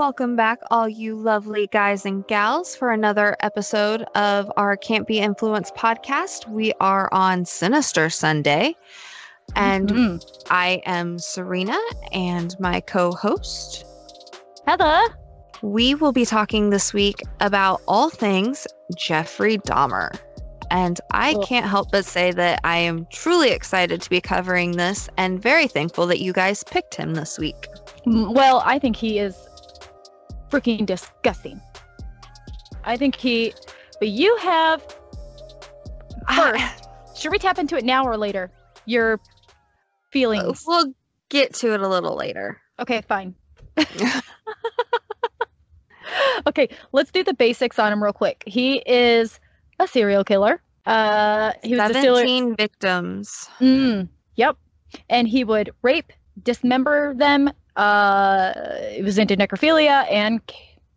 Welcome back, all you lovely guys and gals, for another episode of our Can't Be Influenced podcast. We are on Sinister Sunday, and I am Serena, and my co-host, Heather. We will be talking this week about all things Jeffrey Dahmer. And I can't help but say that I am truly excited to be covering this and very thankful that you guys picked him this week. Well, I think he is freaking disgusting. But you have, first, should we tap into it now or later? Your feelings. We'll get to it a little later. Okay, fine. Okay, let's do the basics on him real quick. He is a serial killer. He was 17 victims. Yep. And he would rape, dismember them. It was into necrophilia and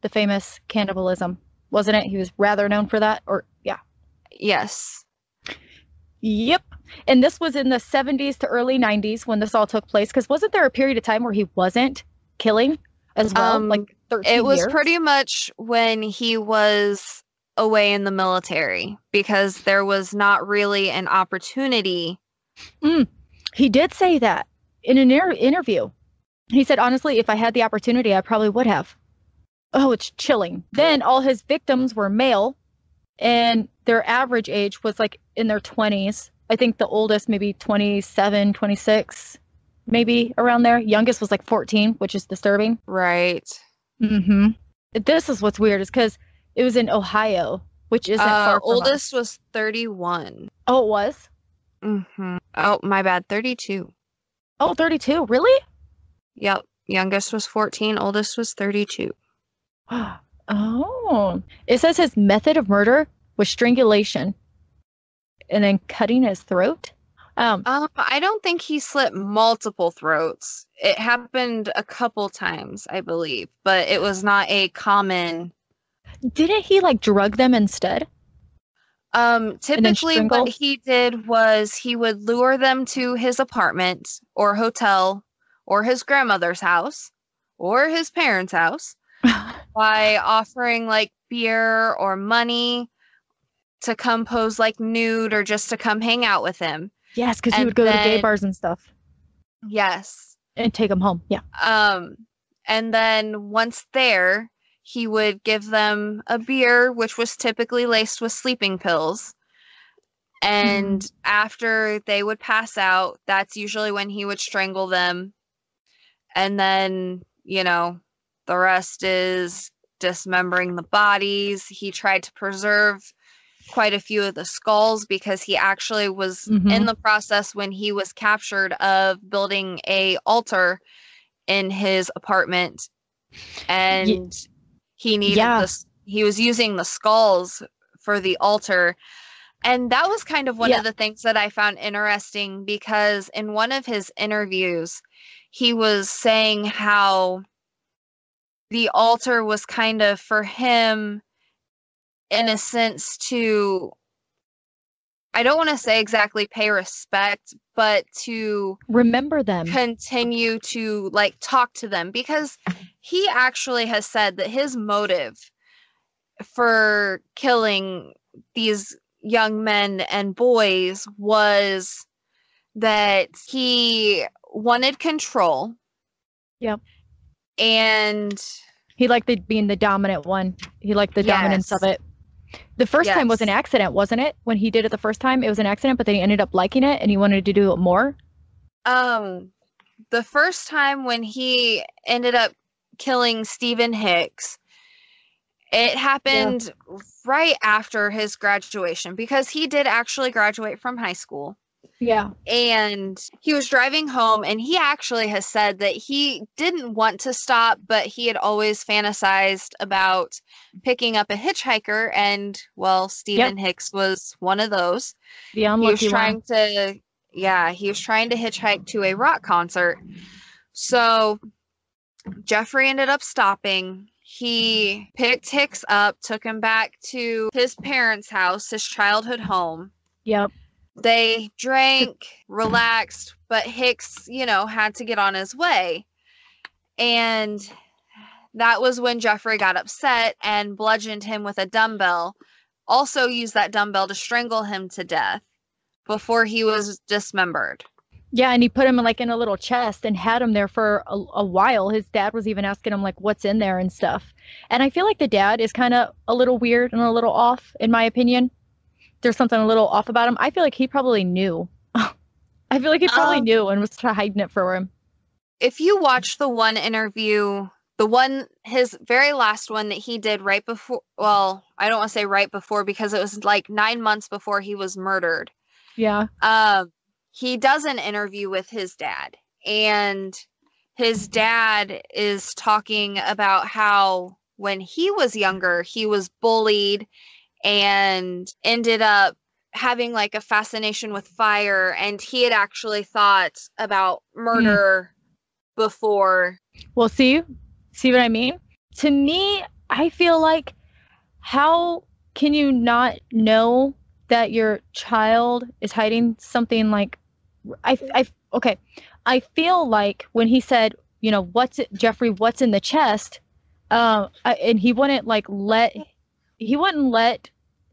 the famous cannibalism, wasn't it? He was rather known for that, or yeah. Yes. Yep. And this was in the 70s to early 90s when this all took place, because wasn't there a period of time where he wasn't killing as well? Like 13 It was years? pretty much when he was away in the military, because there was not really an opportunity. He did say that in an interview. He said, honestly, if I had the opportunity, I probably would have. Oh, it's chilling. Then all his victims were male, and their average age was like in their 20s. I think the oldest maybe 27, 26, maybe around there. Youngest was like 14, which is disturbing. Right. This is what's weird, is because it was in Ohio, which isn't far from oldest us. was 31. Oh, it was? Oh, my bad. 32. Oh, 32. Really? Yep. Youngest was 14. Oldest was 32. Oh. It says his method of murder was strangulation and then cutting his throat. I don't think he slit multiple throats. It happened a couple times, I believe, but it was not a common. Didn't he like drug them instead? Typically what he did was he would lure them to his apartment or hotel or his grandmother's house or his parents' house by offering like beer or money to come pose like nude or just to come hang out with him. Yes, because he would go to gay bars and stuff. Yes. And take them home. Yeah. And then once there, he would give them a beer, which was typically laced with sleeping pills. And after they would pass out, that's usually when he would strangle them. And then, the rest is dismembering the bodies. He tried to preserve quite a few of the skulls because he actually was in the process when he was captured of building a altar in his apartment. And he needed he was using the skulls for the altar. And that was kind of one of the things that I found interesting, because in one of his interviews, he was saying how the altar was kind of for him, in a sense, to, I don't want to say exactly pay respect, but to remember them, continue to like talk to them, because he actually has said that his motive for killing these young men and boys was that he wanted control. Yep. And he liked being the dominant one. He liked the dominance of it. The first time was an accident, wasn't it? When he did it the first time, it was an accident, but then he ended up liking it and he wanted to do it more. The first time when he ended up killing Stephen Hicks, it happened right after his graduation, because he did actually graduate from high school. Yeah. And he was driving home, and he actually has said that he didn't want to stop, but he had always fantasized about picking up a hitchhiker, and Stephen Hicks was one of those. The unlucky he was trying to hitchhike to a rock concert. So Jeffrey ended up stopping. He picked Hicks up, took him back to his parents' house, his childhood home. Yep. They drank, relaxed, but Hicks, had to get on his way. And that was when Jeffrey got upset and bludgeoned him with a dumbbell. Also used that dumbbell to strangle him to death before he was dismembered. Yeah, and he put him like in a little chest and had him there for a while. His dad was even asking him like what's in there and stuff. And I feel like the dad is kind of a little weird and a little off, in my opinion. There's something a little off about him. I feel like he probably knew. I feel like he probably knew and was hiding it from him. If you watch the one interview, his very last one that he did right before, well, I don't want to say right before because it was like 9 months before he was murdered. Yeah. He does an interview with his dad, and his dad is talking about how when he was younger, he was bullied and ended up having like a fascination with fire, and he had actually thought about murder before. Well, see what I mean? To me, I feel like, how can you not know that your child is hiding something like, okay. I feel like when he said, you know, Jeffrey, what's in the chest? And he wouldn't let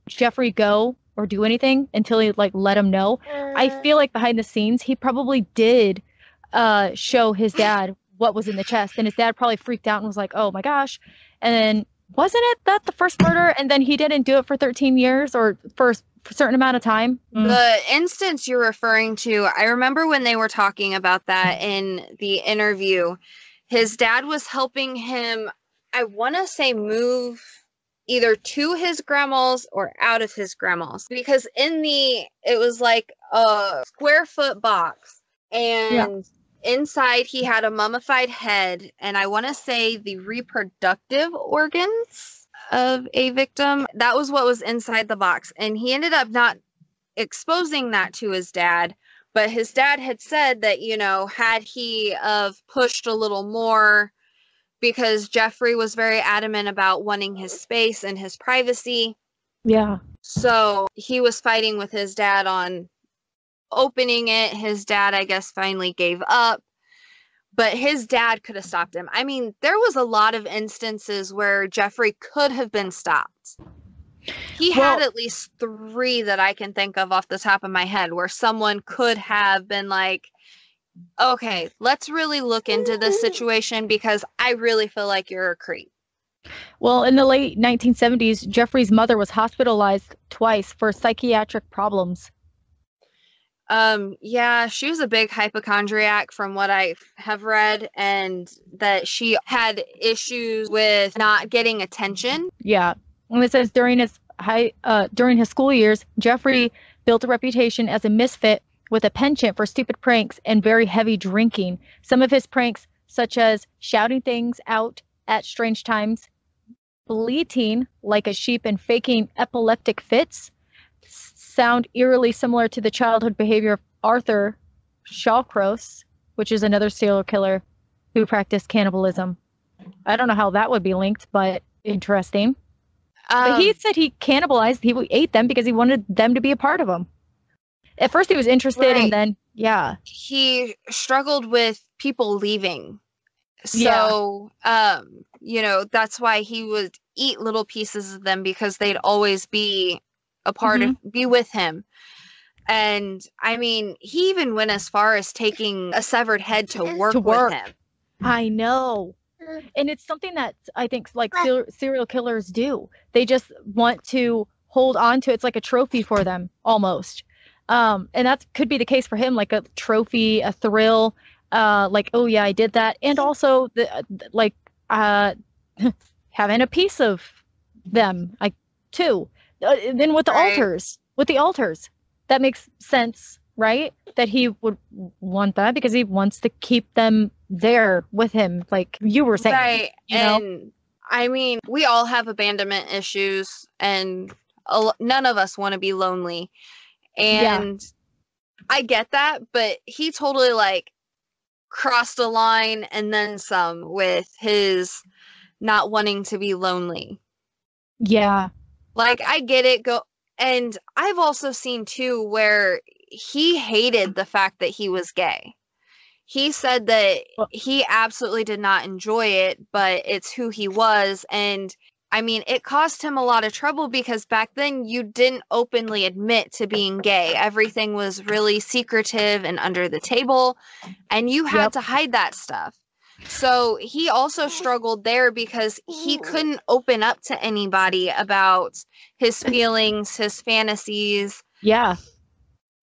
Jeffrey go or do anything until he like let him know. I feel like behind the scenes, he probably did show his dad what was in the chest, and his dad probably freaked out and was like, oh my gosh. And then wasn't it that the first murder, and then he didn't do it for 13 years or for a certain amount of time? The instance you're referring to, I remember when they were talking about that in the interview, his dad was helping him, I want to say, move either to his grandma's or out of his grandma's, because it was like a square foot box, and inside he had a mummified head, and I want to say the reproductive organs of a victim. That was what was inside the box, and he ended up not exposing that to his dad, but his dad had said that, you know, had he pushed a little more, because Jeffrey was very adamant about wanting his space and his privacy. Yeah. So he was fighting with his dad on opening it. His dad, I guess, finally gave up, but his dad could have stopped him. I mean, there was a lot of instances where Jeffrey could have been stopped. He had at least 3 that I can think of off the top of my head where someone could have been like, okay, let's really look into this situation because I really feel like you're a creep. Well, in the late 1970s, Jeffrey's mother was hospitalized twice for psychiatric problems. Yeah, she was a big hypochondriac from what I have read, and that she had issues with not getting attention. Yeah. And it says during his school years, Jeffrey built a reputation as a misfit with a penchant for stupid pranks and very heavy drinking. Some of his pranks, such as shouting things out at strange times, bleating like a sheep, and faking epileptic fits, sound eerily similar to the childhood behavior of Arthur Shawcross, which is another serial killer who practiced cannibalism. I don't know how that would be linked, but interesting. But he said he cannibalized, he ate them because he wanted them to be a part of him. At first he was interested, and then, he struggled with people leaving. So, you know, that's why he would eat little pieces of them, because they'd always be a part of, be with him. And I mean, he even went as far as taking a severed head to work with him. I know. And it's something that I think like serial killers do. They just want to hold on to it. It's like a trophy for them almost. And that could be the case for him, like a trophy, a thrill, like, oh yeah, I did that. And also having a piece of them, like, too. Then with the altars, that makes sense, right? That he would want that because he wants to keep them there with him, like you were saying. Right. You know? And I mean, we all have abandonment issues, and none of us want to be lonely. And I get that, but he totally like crossed a line and then some with his not wanting to be lonely. Yeah. Like, I get it. And I've also seen too where he hated the fact that he was gay. he said that Well, he absolutely did not enjoy it, but it's who he was. And I mean, it caused him a lot of trouble because back then you didn't openly admit to being gay. Everything was really secretive and under the table, and you had yep. to hide that stuff. So he also struggled there because he couldn't open up to anybody about his feelings, his fantasies. Yeah.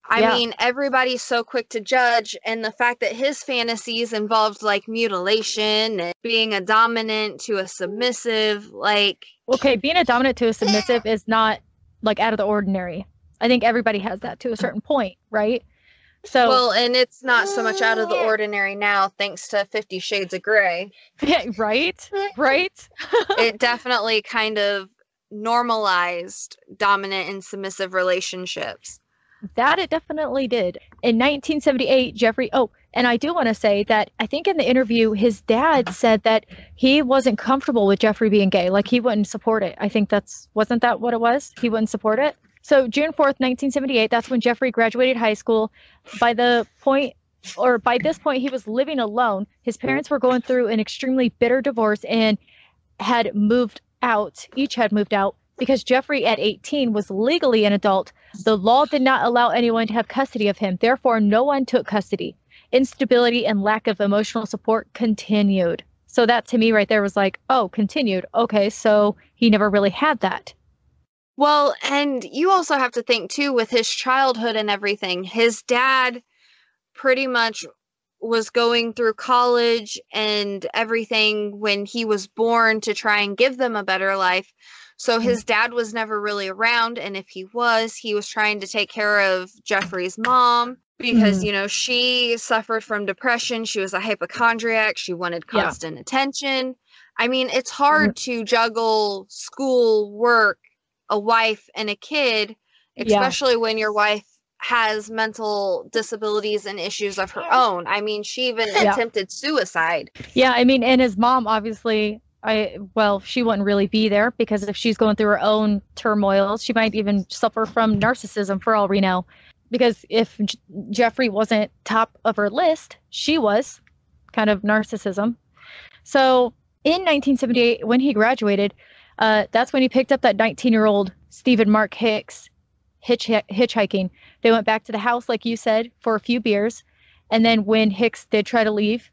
I Yeah. mean, everybody's so quick to judge, and the fact that his fantasies involved like mutilation and being a dominant to a submissive, like, Okay, being a dominant to a submissive is not like out of the ordinary. I think everybody has that to a certain point, right? So, well, and it's not so much out of the ordinary now, thanks to 50 Shades of Grey. right? Right? It definitely kind of normalized dominant and submissive relationships. That it definitely did. In 1978, Jeffrey, oh, and I do want to say that I think in the interview, his dad said that he wasn't comfortable with Jeffrey being gay. Like he wouldn't support it. I think wasn't that what it was? He wouldn't support it. So June 4th, 1978, that's when Jeffrey graduated high school. By this point, he was living alone. His parents were going through an extremely bitter divorce and had moved out. Each had moved out because Jeffrey at 18 was legally an adult. The law did not allow anyone to have custody of him. Therefore, no one took custody. Instability and lack of emotional support continued. So that to me right there was like, oh, continued. Okay, so he never really had that. Well, and you also have to think too, with his childhood and everything, his dad pretty much was going through college and everything when he was born to try and give them a better life. So his dad was never really around, and if he was trying to take care of Jeffrey's mom because, you know, she suffered from depression. She was a hypochondriac. She wanted constant attention. I mean, it's hard to juggle school, work, a wife, and a kid, especially when your wife has mental disabilities and issues of her own. I mean, she even attempted suicide. Yeah, I mean, and his mom obviously, she wouldn't really be there because if she's going through her own turmoils, she might even suffer from narcissism for all we know. Because if Jeffrey wasn't top of her list, she was kind of narcissism. So in 1978, when he graduated, that's when he picked up that 19-year-old Stephen Mark Hicks hitchhiking. They went back to the house, like you said, for a few beers. And then when Hicks did try to leave,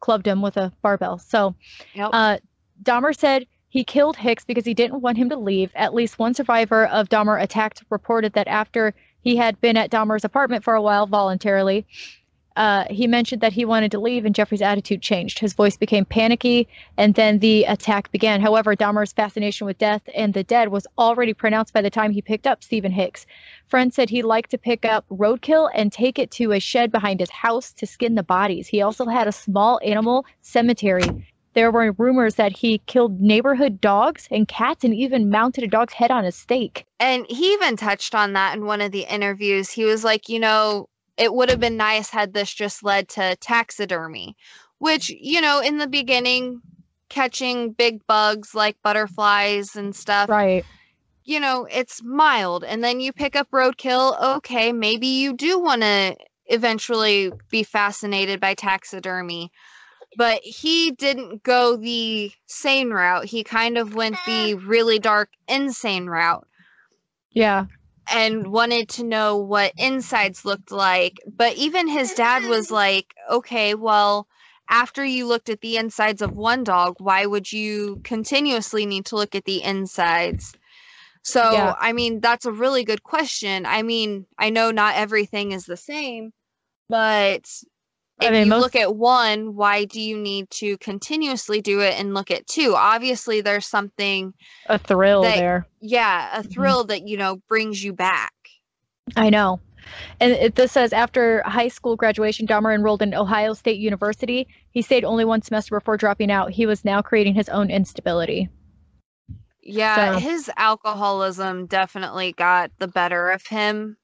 clubbed him with a barbell. So Dahmer said he killed Hicks because he didn't want him to leave. At least one survivor of Dahmer attacked reported that after he had been at Dahmer's apartment for a while voluntarily, he mentioned that he wanted to leave and Jeffrey's attitude changed. His voice became panicky and then the attack began. However, Dahmer's fascination with death and the dead was already pronounced by the time he picked up Stephen Hicks. Friends said he liked to pick up roadkill and take it to a shed behind his house to skin the bodies. He also had a small animal cemetery. There were rumors that he killed neighborhood dogs and cats and even mounted a dog's head on a stake. And he even touched on that in one of the interviews. He was like, you know, it would have been nice had this just led to taxidermy, which, you know, in the beginning, catching big bugs like butterflies and stuff, right? You know, it's mild. And then you pick up roadkill. Okay, maybe you do want to eventually be fascinated by taxidermy. But he didn't go the sane route. He kind of went the really dark, insane route. Yeah. And wanted to know what insides looked like. But even his dad was like, okay, well, after you looked at the insides of one dog, why would you continuously need to look at the insides? So, I mean, that's a really good question. I mean, I know not everything is the same, but if you look at one, why do you need to continuously do it and look at two? Obviously, there's something... a thrill there. Yeah, a thrill that, you know, brings you back. I know. And this says, after high school graduation, Dahmer enrolled in Ohio State University. He stayed only one semester before dropping out. He was now creating his own instability. Yeah, his alcoholism definitely got the better of him.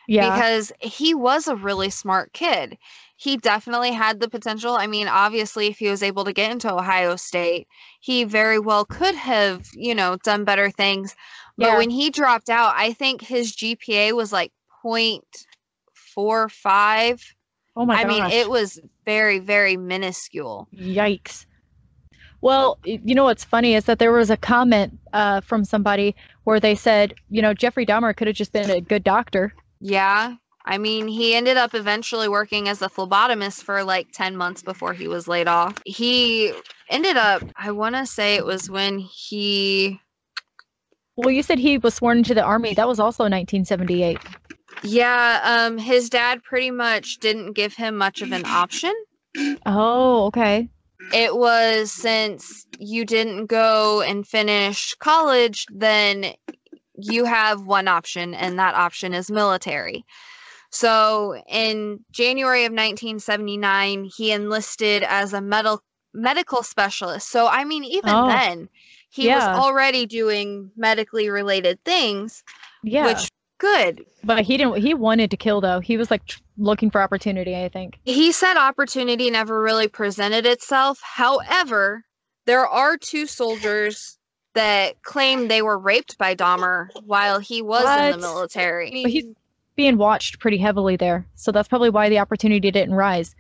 Yeah. Because he was a really smart kid. He definitely had the potential. I mean, obviously, if he was able to get into Ohio State, he very well could have, you know, done better things. But when he dropped out, I think his GPA was like 0.45. Oh my I gosh. mean, it was very, very minuscule. Yikes. Well, you know what's funny is that there was a comment from somebody where they said, Jeffrey Dahmer could have just been a good doctor. Yeah. I mean, he ended up eventually working as a phlebotomist for like 10 months before he was laid off. He ended up, I want to say it was when he. Well, you said he was sworn into the army. That was also 1978. Yeah, his dad pretty much didn't give him much of an option. Oh, okay. It was, since you didn't go and finish college, then you have one option, and that option is military. So in January of 1979, he enlisted as a medical specialist. So, I mean, even then, he was already doing medically related things, which, good. But he wanted to kill, though. He was like looking for opportunity, I think. He said opportunity never really presented itself. However, there are 2 soldiers that claim they were raped by Dahmer while he was in the military. But he's being watched pretty heavily there, so that's probably why the opportunity didn't rise.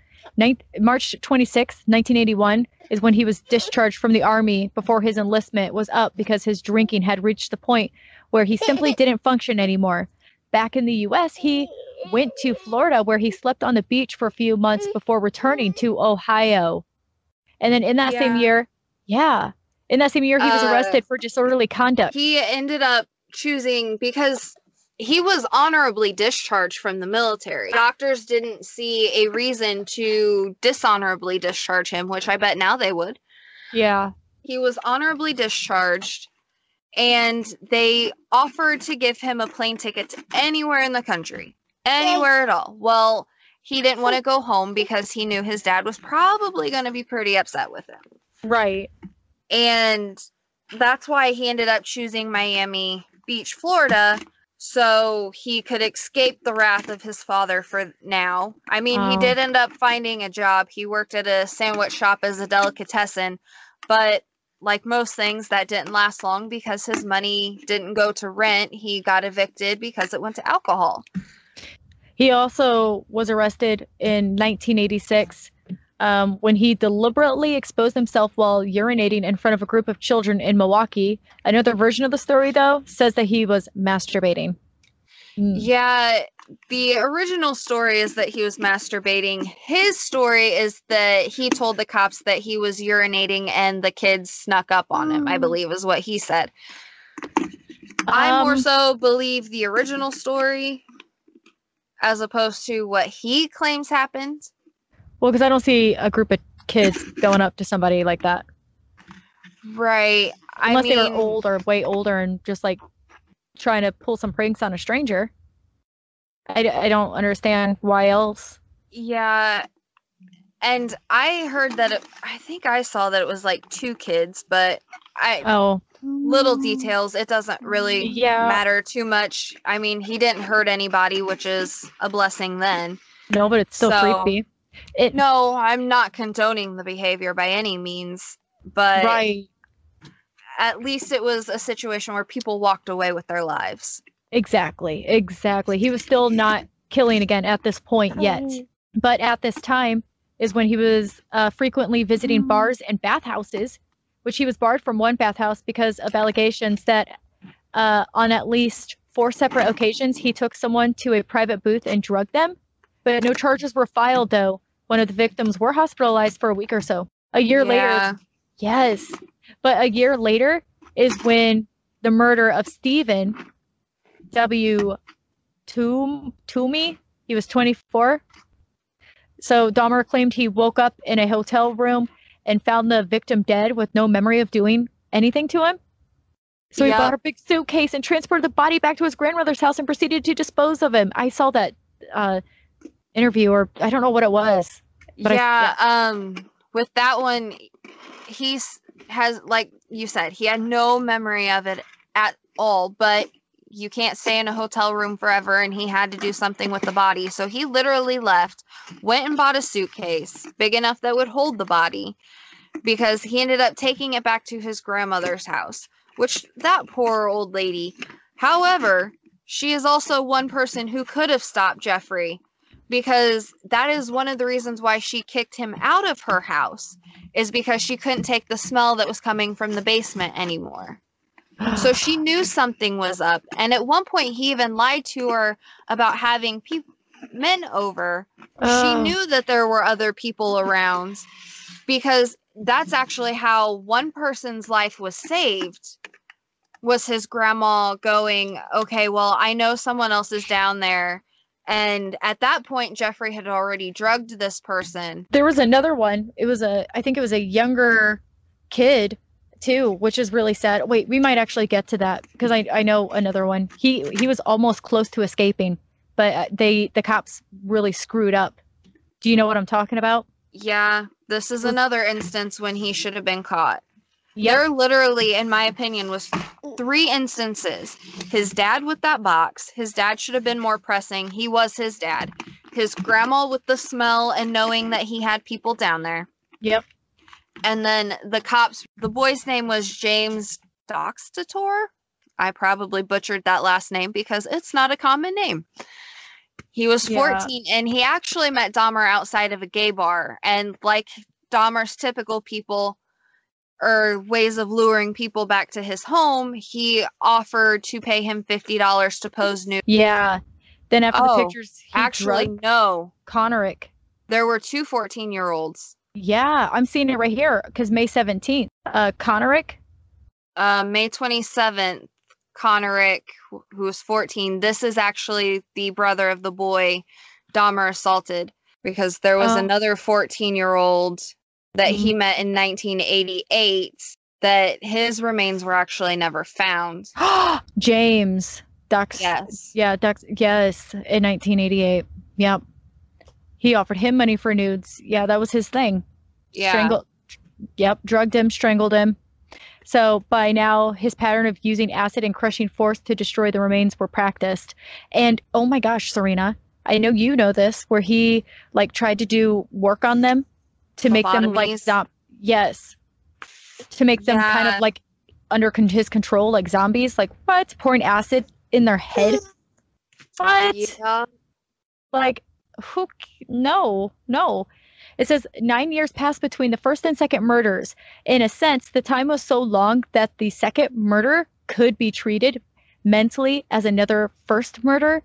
March 26, 1981 is when he was discharged from the army before his enlistment was up because his drinking had reached the point where he simply didn't function anymore. Back in the U.S., he went to Florida, where he slept on the beach for a few months before returning to Ohio. And then in that same year, he was arrested for disorderly conduct. He ended up choosing, because he was honorably discharged from the military. Doctors didn't see a reason to dishonorably discharge him, which I bet now they would. Yeah. He was honorably discharged, and they offered to give him a plane ticket to anywhere in the country. Anywhere at all. Well, he didn't want to go home because he knew his dad was probably going to be pretty upset with him. Right. And that's why he ended up choosing Miami Beach, Florida, so he could escape the wrath of his father for now. I mean, he did end up finding a job. He worked at a sandwich shop as a delicatessen, but like most things, that didn't last long because his money didn't go to rent. He got evicted because it went to alcohol. He also was arrested in 1986 when he deliberately exposed himself while urinating in front of a group of children in Milwaukee. Another version of the story, though, says that he was masturbating. Yeah, the original story is that he was masturbating. His story is that he told the cops that he was urinating and the kids snuck up on him, I believe is what he said. I more so believe the original story as opposed to what he claims happened. Well, because I don't see a group of kids going up to somebody like that. Right. Unless they were old or way older and just like trying to pull some pranks on a stranger. I don't understand why else. Yeah. And I heard that I think I saw that it was like 2 kids, but little details. It doesn't really matter too much. I mean, he didn't hurt anybody, which is a blessing then. No, but it's still creepy. No, I'm not condoning the behavior by any means, but at least it was a situation where people walked away with their lives. Exactly. He was still not killing again at this point yet. But at this time is when he was frequently visiting bars and bathhouses, which he was barred from one bathhouse because of allegations that on at least 4 separate occasions he took someone to a private booth and drugged them. But no charges were filed, though. One of the victims were hospitalized for a week or so. A year later, but a year later is when the murder of Stephen W. Toomey, he was 24. So Dahmer claimed he woke up in a hotel room and found the victim dead with no memory of doing anything to him. So he bought a big suitcase and transported the body back to his grandmother's house and proceeded to dispose of him. I saw that interview, or I don't know what it was. But with that one, has, like you said, he had no memory of it at all, but you can't stay in a hotel room forever, and he had to do something with the body. So he literally left, went and bought a suitcase big enough that would hold the body, because he ended up taking it back to his grandmother's house, which, that poor old lady. However, she is also one person who could have stopped Jeffrey, because that is one of the reasons why she kicked him out of her house, is because she couldn't take the smell that was coming from the basement anymore. So she knew something was up. And at one point, he even lied to her about having men over. She knew that there were other people around, because that's actually how one person's life was saved, was his grandma going, okay, well, I know someone else is down there. And at that point, Jeffrey had already drugged this person. There was another one. I think it was a younger kid too, which is really sad. Wait, we might actually get to that because I know another one. He was almost close to escaping, but the cops really screwed up. Do you know what I'm talking about? Yeah, this is another instance when he should have been caught. Yep. There literally, in my opinion, was 3 instances. His dad with that box. His dad should have been more pressing. He was his dad. His grandma with the smell and knowing that he had people down there. Yep. And then the cops, the boy's name was James Doxtator. I probably butchered that last name because it's not a common name. He was 14 and he actually met Dahmer outside of a gay bar. And like Dahmer's typical people, or ways of luring people back to his home, he offered to pay him $50 to pose nude. Yeah. Then after the pictures, he actually, no. Conorick. There were 2 14-year-olds. Yeah, I'm seeing it right here because May 17th. Conorick? May 27th, Conorick, who was 14. This is actually the brother of the boy Dahmer assaulted, because there was another 14-year-old that he met in 1988 that his remains were actually never found. James. Dux. Yes. Yeah, Dux. Yes, in 1988. Yep. He offered him money for nudes. Yeah, that was his thing. Yeah. Drugged him, strangled him. So by now, his pattern of using acid and crushing force to destroy the remains were practiced. And oh my gosh, Serena, I know you know this, where he like tried to do work on them to make them like yes, to make them kind of like under his control, like zombies. Like what? Pouring acid in their head? What? Yeah. Like who? No. It says 9 years passed between the first and second murders. In a sense, the time was so long that the second murder could be treated mentally as another first murder.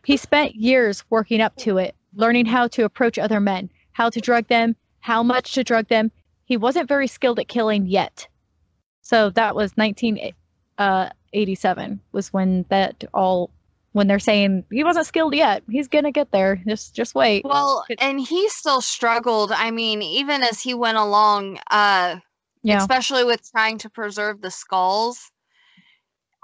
He spent years working up to it, learning how to approach other men, how to drug them, how much to drug them. He wasn't very skilled at killing yet. So that was 1987 was when when they're saying he wasn't skilled yet. He's going to get there. Just wait. Well, and he still struggled. I mean, even as he went along, especially with trying to preserve the skulls.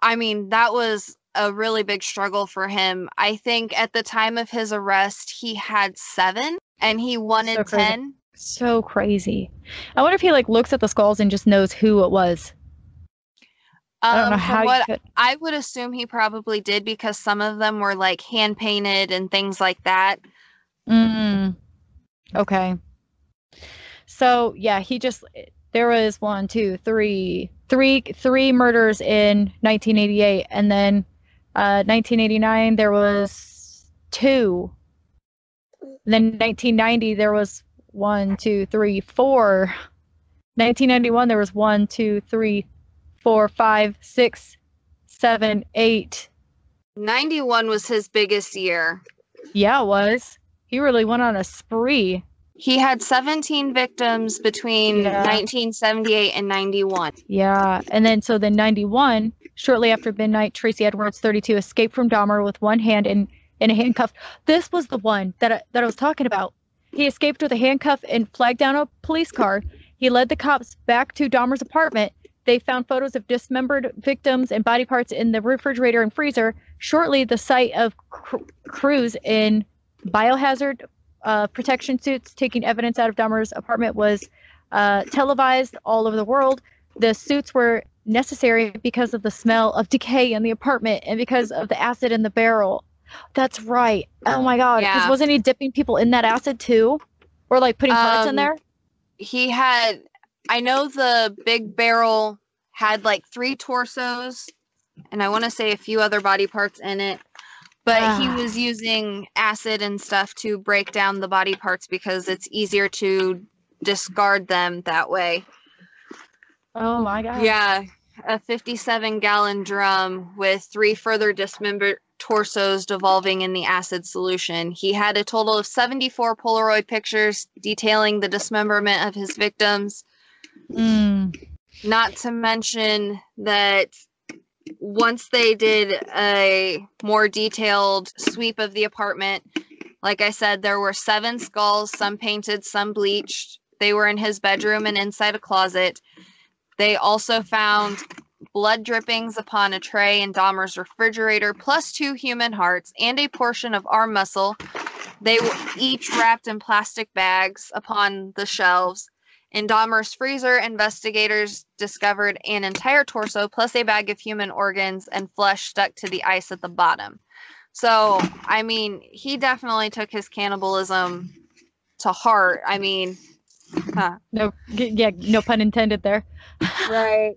I mean, that was a really big struggle for him. I think at the time of his arrest, he had 7 and he wanted 10. So crazy. I wonder if he like looks at the skulls and just knows who it was. I don't know how you could. I would assume he probably did, because some of them were like hand painted and things like that. Okay. So yeah, there was 1, 2, 3 murders in 1988, and then 1989 there was 2. Then 1990 there was 1, 2, 3, 4. 1991 there was 1, 2, 3, 4, 5, 6, 7, 8. 91 was his biggest year. Yeah, it was. He really went on a spree. He had 17 victims between 1978 and 91. Yeah, and then 91, shortly after midnight, Tracy Edwards, 32, escaped from Dahmer with one hand in a handcuff. This was the one that I was talking about. He escaped with a handcuff and flagged down a police car. He led the cops back to Dahmer's apartment. They found photos of dismembered victims and body parts in the refrigerator and freezer. Shortly, the sight of crews in biohazard protection suits taking evidence out of Dahmer's apartment was televised all over the world. The suits were necessary because of the smell of decay in the apartment and because of the acid in the barrel. That's right. Oh my God. Because wasn't he dipping people in that acid too? Or like putting parts in there? He had, I know the big barrel had like 3 torsos and I want to say a few other body parts in it. But he was using acid and stuff to break down the body parts because it's easier to discard them that way. Oh my God. Yeah, a 57-gallon drum with 3 further dismembered torsos devolving in the acid solution. He had a total of 74 Polaroid pictures detailing the dismemberment of his victims. Not to mention that once they did a more detailed sweep of the apartment, like I said, there were 7 skulls, some painted, some bleached. They were in his bedroom and inside a closet. They also found blood drippings upon a tray in Dahmer's refrigerator, plus 2 human hearts and a portion of arm muscle. They were each wrapped in plastic bags upon the shelves. In Dahmer's freezer, investigators discovered an entire torso plus a bag of human organs and flesh stuck to the ice at the bottom. So, I mean, he definitely took his cannibalism to heart. I mean, no pun intended there. Right.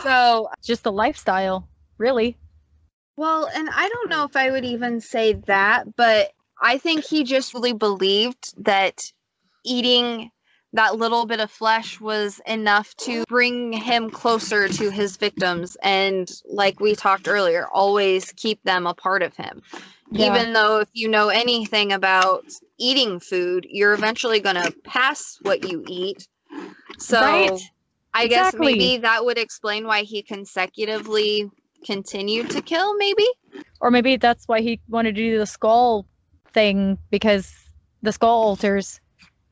So, just the lifestyle, really. Well, and I don't know if I would even say that, but I think he just really believed that eating that little bit of flesh was enough to bring him closer to his victims and, like we talked earlier, always keep them a part of him. Yeah. Even though if you know anything about eating food, you're eventually going to pass what you eat. So right. I guess maybe that would explain why he consecutively continued to kill, maybe? Or maybe that's why he wanted to do the skull thing, because the skull altars.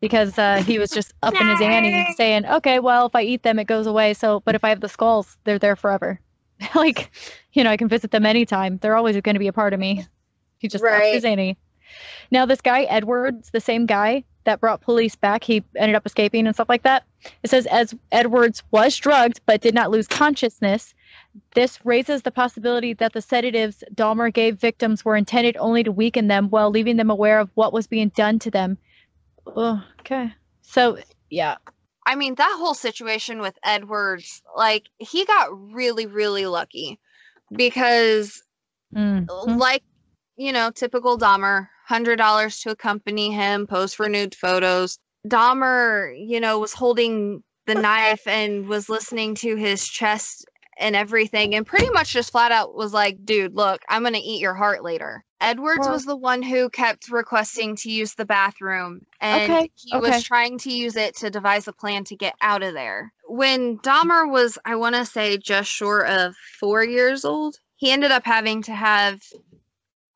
Because he was just up in his ante saying, okay, well, if I eat them, it goes away. So, but if I have the skulls, they're there forever. Like, you know, I can visit them anytime. They're always going to be a part of me. He just upped his ante. Now, this guy, Edwards, the same guy that brought police back, he ended up escaping and stuff like that. It says, as Edwards was drugged but did not lose consciousness, this raises the possibility that the sedatives Dahmer gave victims were intended only to weaken them while leaving them aware of what was being done to them. Oh, okay. So, yeah. I mean, that whole situation with Edwards, like, he got really, really lucky because, like, you know, typical Dahmer, $100 to accompany him, pose for nude photos. Dahmer, you know, was holding the knife and was listening to his chest and everything, and pretty much just flat out was like, dude, look, I'm going to eat your heart later. Edwards was the one who kept requesting to use the bathroom, and he was trying to use it to devise a plan to get out of there. When Dahmer was, I want to say, just short of 4 years old, he ended up having to have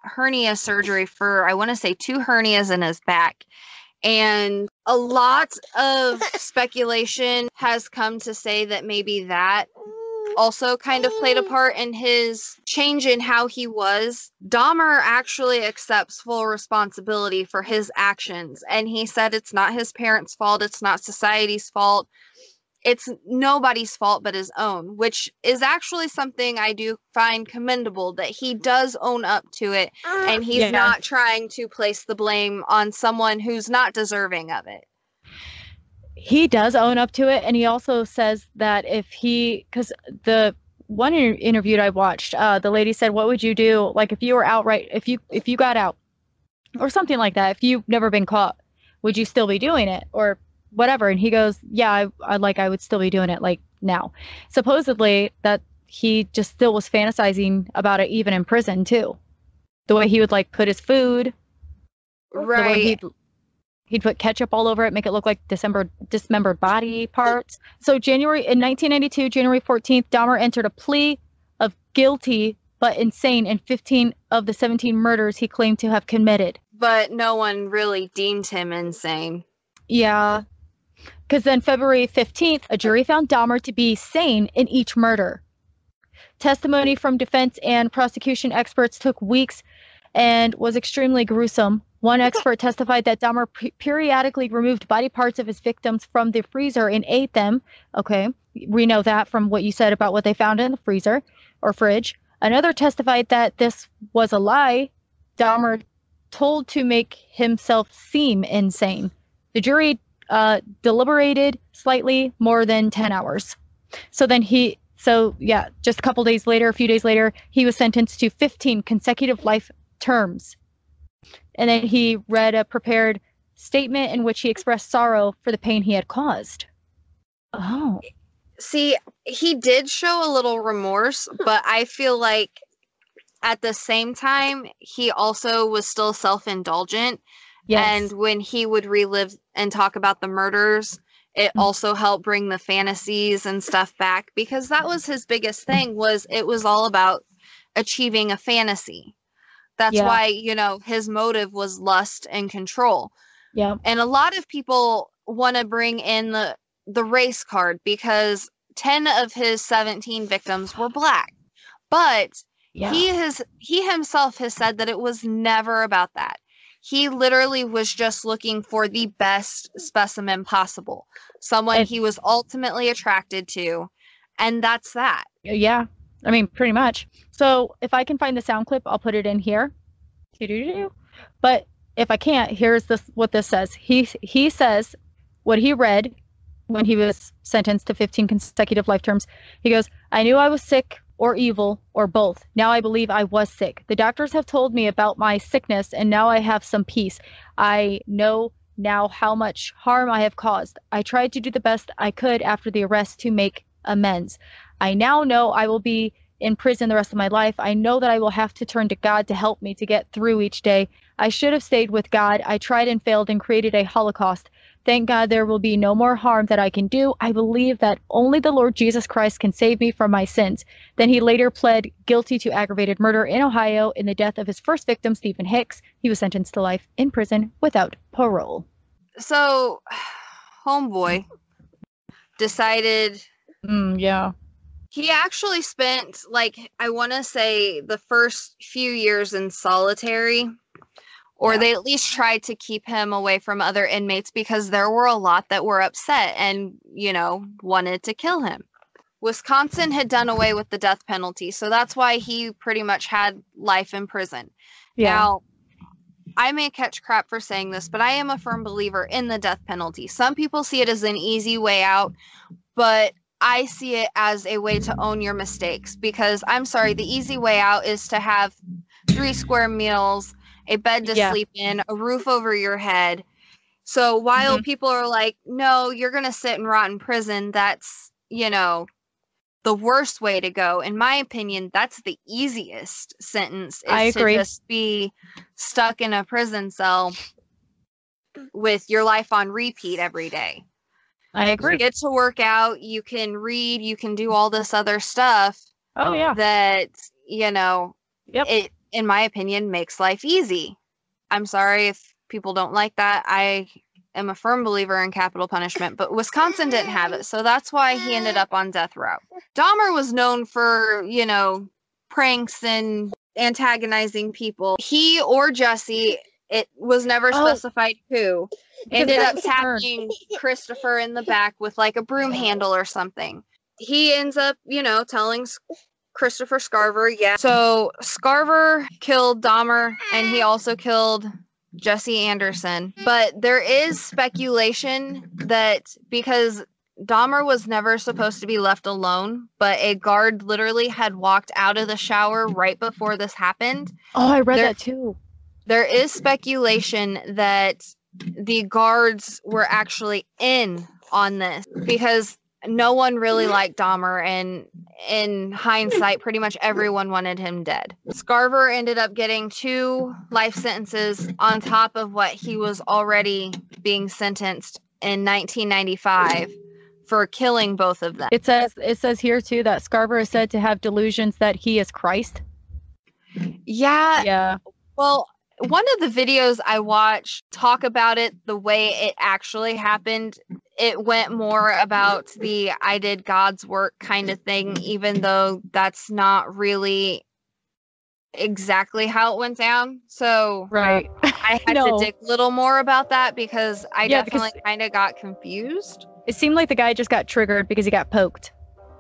hernia surgery for, I want to say, 2 hernias in his back. And a lot of speculation has come to say that maybe that also kind of played a part in his change in how he was. Dahmer actually accepts full responsibility for his actions, and he said it's not his parents' fault, it's not society's fault, it's nobody's fault but his own, which is actually something I do find commendable, that he does own up to it, and he's not trying to place the blame on someone who's not deserving of it. He does own up to it, and he also says that because the one interview I watched, the lady said, what would you do, like, if you were outright, if you got out, or something like that, if you've never been caught, would you still be doing it, or whatever? And he goes, yeah, I would still be doing it, like, now. Supposedly, that he just still was fantasizing about it even in prison, too. The way he would, like, put his food. Right. The way he'd put ketchup all over it, make it look like dismembered body parts. So in 1992, January 14th, Dahmer entered a plea of guilty but insane in 15 of the 17 murders he claimed to have committed. But no one really deemed him insane. Yeah. Because then February 15th, a jury found Dahmer to be sane in each murder. Testimony from defense and prosecution experts took weeks and was extremely gruesome. One expert testified that Dahmer periodically removed body parts of his victims from the freezer and ate them. Okay, we know that from what you said about what they found in the freezer or fridge. Another testified that this was a lie Dahmer told to make himself seem insane. The jury deliberated slightly more than 10 hours. So then So yeah, just a few days later, he was sentenced to 15 consecutive life terms. And then he read a prepared statement in which he expressed sorrow for the pain he had caused. Oh. See, he did show a little remorse, but I feel like at the same time, he also was still self-indulgent. Yes. And when he would relive and talk about the murders, it also helped bring the fantasies and stuff back, because that was his biggest thing, was it was all about achieving a fantasy. That's why, you know, his motive was lust and control. Yeah. And a lot of people want to bring in the race card, because 10 of his 17 victims were black. But he himself has said that it was never about that. He literally was just looking for the best specimen possible, someone he was ultimately attracted to, and that's that. Yeah, I mean, pretty much. So if I can find the sound clip, I'll put it in here. But if I can't, here's what this says. He says what he read when he was sentenced to 15 consecutive life terms. He goes, "I knew I was sick or evil or both. Now I believe I was sick. The doctors have told me about my sickness, and now I have some peace. I know now how much harm I have caused. I tried to do the best I could after the arrest to make amends. I now know I will be in prison the rest of my life. I know that I will have to turn to God to help me to get through each day. I should have stayed with God. I tried and failed and created a holocaust. Thank God there will be no more harm that I can do. I believe that only the Lord Jesus Christ can save me from my sins." Then he later pled guilty to aggravated murder in Ohio in the death of his first victim, Stephen Hicks. He was sentenced to life in prison without parole. So, homeboy decided... yeah. He actually spent, like, I want to say the first few years in solitary. Or they at least tried to keep him away from other inmates, because there were a lot that were upset and, you know, wanted to kill him. Wisconsin had done away with the death penalty, so that's why he pretty much had life in prison. Yeah. Now, I may catch crap for saying this, but I am a firm believer in the death penalty. Some people see it as an easy way out, but I see it as a way to own your mistakes, because I'm sorry, the easy way out is to have 3 square meals, a bed to sleep in, a roof over your head. So while people are like, no, you're going to sit and rot in prison, that's, you know, the worst way to go. In my opinion, that's the easiest sentence, is to just be stuck in a prison cell with your life on repeat every day. I agree. You get to work out, you can read, you can do all this other stuff. Oh, yeah. That, you know, it, in my opinion, makes life easy. I'm sorry if people don't like that. I am a firm believer in capital punishment, but Wisconsin didn't have it, so that's why he ended up on death row. Dahmer was known for, you know, pranks and antagonizing people. He or Jesse, it was never specified who, ended up tapping Christopher in the back with like a broom handle or something. He ends up, you know, telling Christopher Scarver, So Scarver killed Dahmer, and he also killed Jesse Anderson. But there is speculation that because Dahmer was never supposed to be left alone, but a guard literally had walked out of the shower right before this happened. Oh, I read that too. There is speculation that the guards were actually in on this, because no one really liked Dahmer, and in hindsight, pretty much everyone wanted him dead. Scarver ended up getting 2 life sentences on top of what he was already being sentenced in 1995 for killing both of them. It says here too that Scarver is said to have delusions that he is Christ. Yeah. Well, one of the videos I watched talk about it the way it actually happened. It went more about the I did God's work kind of thing, even though that's not really exactly how it went down. So I had to dig a little more about that, because I definitely kind of got confused. It seemed like the guy just got triggered because he got poked.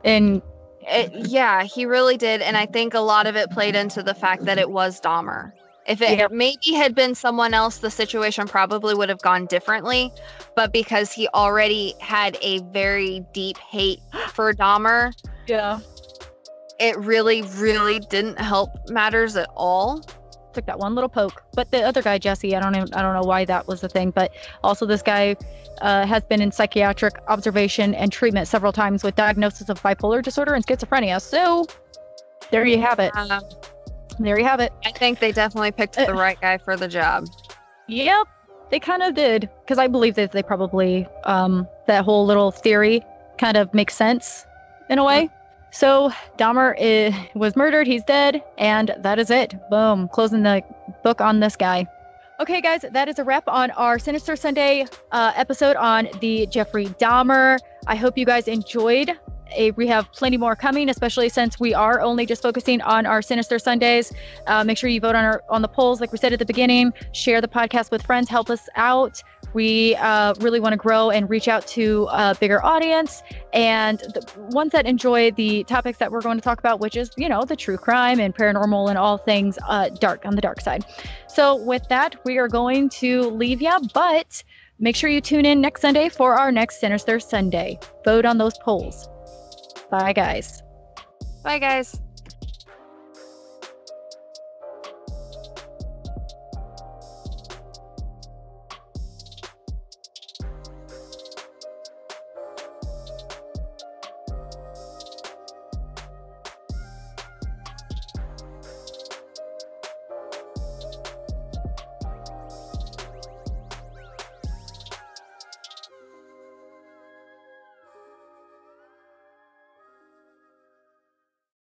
And he really did. And I think a lot of it played into the fact that it was Dahmer. If it maybe had been someone else, the situation probably would have gone differently. But because he already had a very deep hate for Dahmer, it really, really didn't help matters at all. Took that one little poke. But the other guy, Jesse, I don't know why that was the thing, but also this guy has been in psychiatric observation and treatment several times with diagnosis of bipolar disorder and schizophrenia. So there you have it. There you have it. I think they definitely picked the right guy for the job. Yep, they kind of did. Because I believe that they probably, that whole little theory kind of makes sense in a way. So Dahmer was murdered. He's dead. And that is it. Boom. Closing the book on this guy. Okay, guys, that is a wrap on our Sinister Sunday episode on the Jeffrey Dahmer. I hope you guys enjoyed. We have plenty more coming, especially since we are only just focusing on our Sinister Sundays. Make sure you vote on the polls, like we said at the beginning. Share the podcast with friends. Help us out. We really want to grow and reach out to a bigger audience, and the ones that enjoy the topics that we're going to talk about, which is, the true crime and paranormal and all things dark, on the dark side. So with that, we are going to leave you, but make sure you tune in next Sunday for our next Sinister Sunday. Vote on those polls. Bye, guys. Bye, guys.